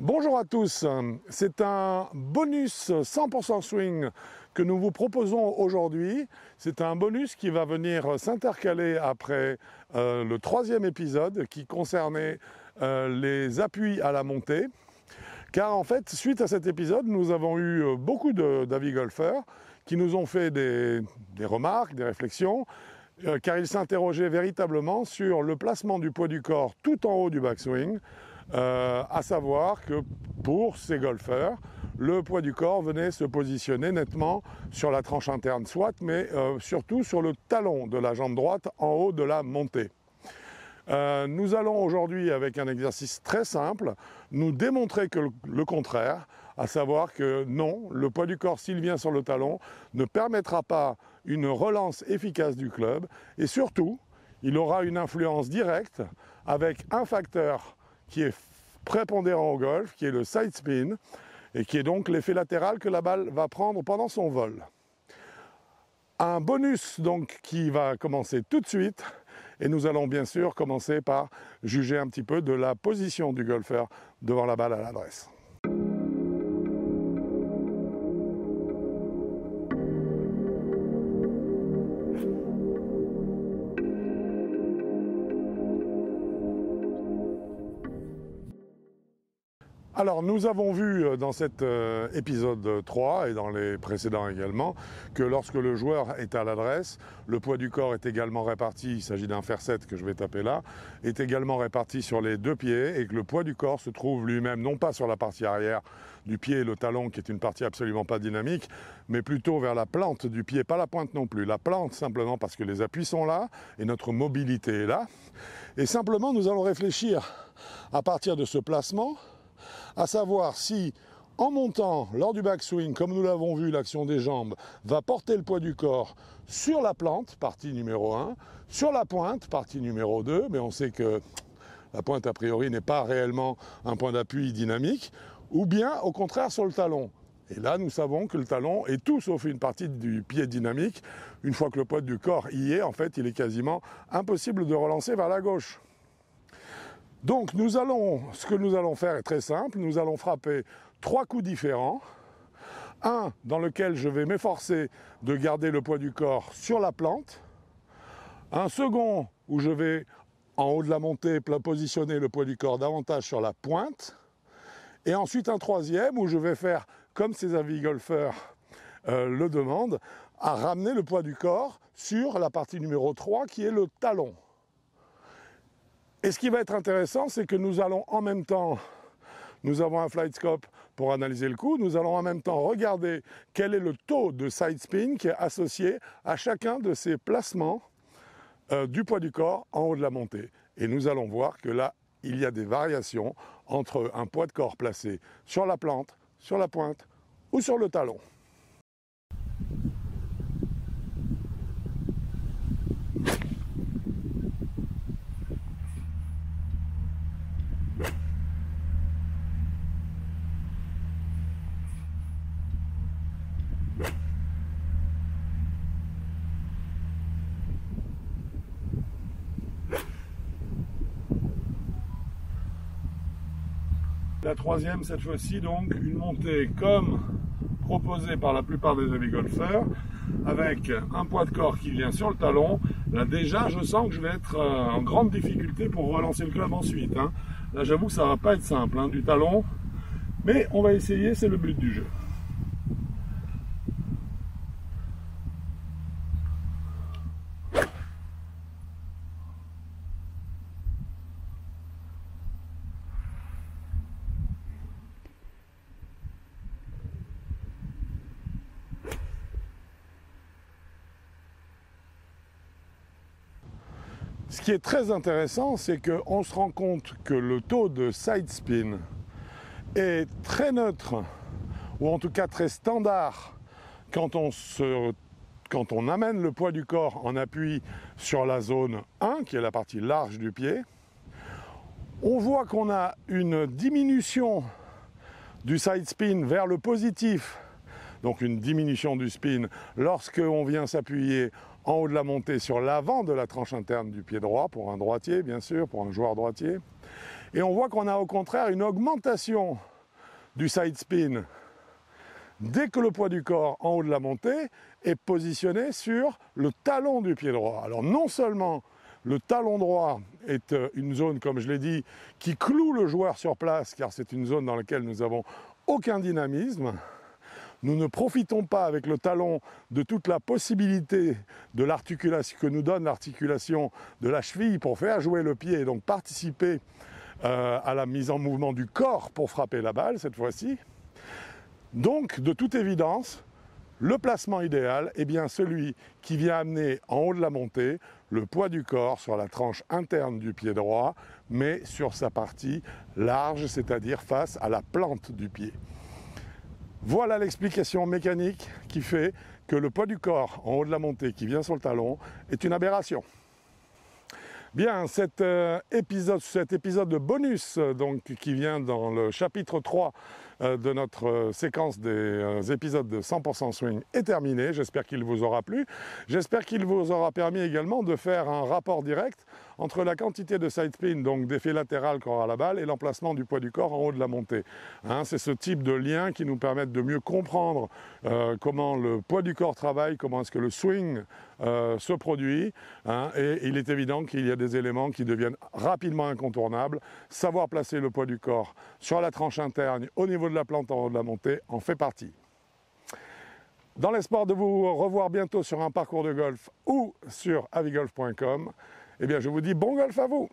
Bonjour à tous, c'est un bonus 100% swing que nous vous proposons aujourd'hui. C'est un bonus qui va venir s'intercaler après le troisième épisode qui concernait les appuis à la montée. Car en fait, suite à cet épisode, nous avons eu beaucoup d'avis golfeurs qui nous ont fait des remarques, des réflexions, car ils s'interrogeaient véritablement sur le placement du poids du corps tout en haut du backswing. À savoir que pour ces golfeurs, le poids du corps venait se positionner nettement sur la tranche interne soit, mais surtout sur le talon de la jambe droite en haut de la montée. Nous allons aujourd'hui, avec un exercice très simple, nous démontrer que le contraire, à savoir que non, le poids du corps, s'il vient sur le talon, ne permettra pas une relance efficace du club, et surtout, il aura une influence directe avec un facteur qui est prépondérant au golf, qui est le side spin, et qui est donc l'effet latéral que la balle va prendre pendant son vol. Un bonus donc qui va commencer tout de suite, et nous allons bien sûr commencer par juger un petit peu de la position du golfeur devant la balle à l'adresse. Alors nous avons vu dans cet épisode 3 et dans les précédents également que lorsque le joueur est à l'adresse, le poids du corps est également réparti, il s'agit d'un fer 7 que je vais taper là, est également réparti sur les deux pieds et que le poids du corps se trouve lui-même non pas sur la partie arrière du pied, le talon qui est une partie absolument pas dynamique, mais plutôt vers la plante du pied, pas la pointe non plus, la plante simplement parce que les appuis sont là et notre mobilité est là. Et simplement nous allons réfléchir à partir de ce placement, à savoir si, en montant lors du backswing, comme nous l'avons vu, l'action des jambes va porter le poids du corps sur la plante, partie numéro 1, sur la pointe, partie numéro 2, mais on sait que la pointe a priori n'est pas réellement un point d'appui dynamique, ou bien au contraire sur le talon. Et là, nous savons que le talon est tout sauf une partie du pied dynamique. Une fois que le poids du corps y est, en fait, il est quasiment impossible de relancer vers la gauche. Donc ce que nous allons faire est très simple, nous allons frapper 3 coups différents. Un dans lequel je vais m'efforcer de garder le poids du corps sur la plante. Un second où je vais, en haut de la montée, positionner le poids du corps davantage sur la pointe. Et ensuite un troisième où je vais faire, comme ces avis golfeurs le demandent, à ramener le poids du corps sur la partie numéro 3 qui est le talon. Et ce qui va être intéressant, c'est que nous allons en même temps, nous avons un flight scope pour analyser le coup, nous allons en même temps regarder quel est le taux de side spin qui est associé à chacun de ces placements du poids du corps en haut de la montée. Et nous allons voir que là, il y a des variations entre un poids de corps placé sur la plante, sur la pointe ou sur le talon. La troisième, cette fois-ci, donc, une montée comme proposée par la plupart des avis golfeurs, avec un poids de corps qui vient sur le talon. Là, déjà, je sens que je vais être en grande difficulté pour relancer le club ensuite. Là, j'avoue que ça va pas être simple, du talon. Mais on va essayer, c'est le but du jeu. Ce qui est très intéressant, c'est qu'on se rend compte que le taux de side spin est très neutre, ou en tout cas très standard, quand on amène le poids du corps en appui sur la zone 1, qui est la partie large du pied. On voit qu'on a une diminution du side spin vers le positif, donc une diminution du spin lorsqu'on vient s'appuyer en haut de la montée sur l'avant de la tranche interne du pied droit, pour un droitier bien sûr, pour un joueur droitier. Et on voit qu'on a au contraire une augmentation du side spin dès que le poids du corps en haut de la montée est positionné sur le talon du pied droit. Alors non seulement le talon droit est une zone, comme je l'ai dit, qui cloue le joueur sur place, car c'est une zone dans laquelle nous n'avons aucun dynamisme. Nous ne profitons pas avec le talon de toute la possibilité de l'articulation que nous donne l'articulation de la cheville pour faire jouer le pied et donc participer à la mise en mouvement du corps pour frapper la balle cette fois-ci. Donc, de toute évidence, le placement idéal est bien celui qui vient amener en haut de la montée le poids du corps sur la tranche interne du pied droit, mais sur sa partie large, c'est-à-dire face à la plante du pied. Voilà l'explication mécanique qui fait que le poids du corps en haut de la montée qui vient sur le talon est une aberration. Bien, cet épisode de bonus donc, qui vient dans le chapitre 3 de notre séquence des épisodes de 100% Swing est terminé. J'espère qu'il vous aura plu. J'espère qu'il vous aura permis également de faire un rapport direct entre la quantité de side spin, donc d'effet latéral qu'aura la balle, et l'emplacement du poids du corps en haut de la montée. C'est ce type de lien qui nous permet de mieux comprendre comment le poids du corps travaille, comment est-ce que le swing se produit. Et il est évident qu'il y a des éléments qui deviennent rapidement incontournables. Savoir placer le poids du corps sur la tranche interne au niveau de la plante en haut de la montée en fait partie. Dans l'espoir de vous revoir bientôt sur un parcours de golf ou sur avigolf.com, eh bien je vous dis bon golf à vous!